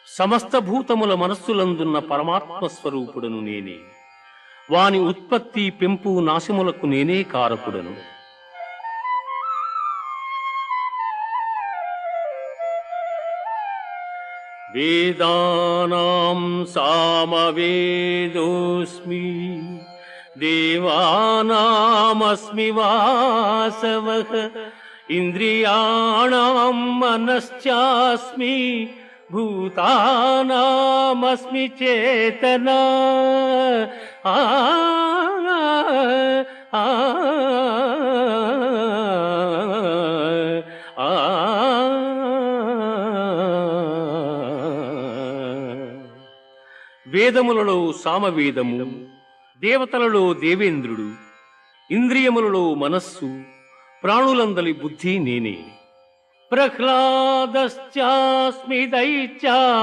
సమస్త భూతముల మనస్సులందున్న పరమాత్మ స్వరూపుడను నేనే. వాని ఉత్పత్తి పెంపు నాశములకు నేనే కారకుడను. వేదానాం సామవేదోస్మి దేవానామస్మి వాసవః ఇంద్రియాణాం మనశ్చాస్మి భూతానామస్మి చేతనా. ఆ ఆ ఆ వేదములలో సామవేదము, దేవతలలో దేవేంద్రుడు, ఇంద్రియములలో మనస్సు, ప్రాణులందలి బుద్ధి నేనే. ప్రహ్లాదశ్చాస్మి దైత్యా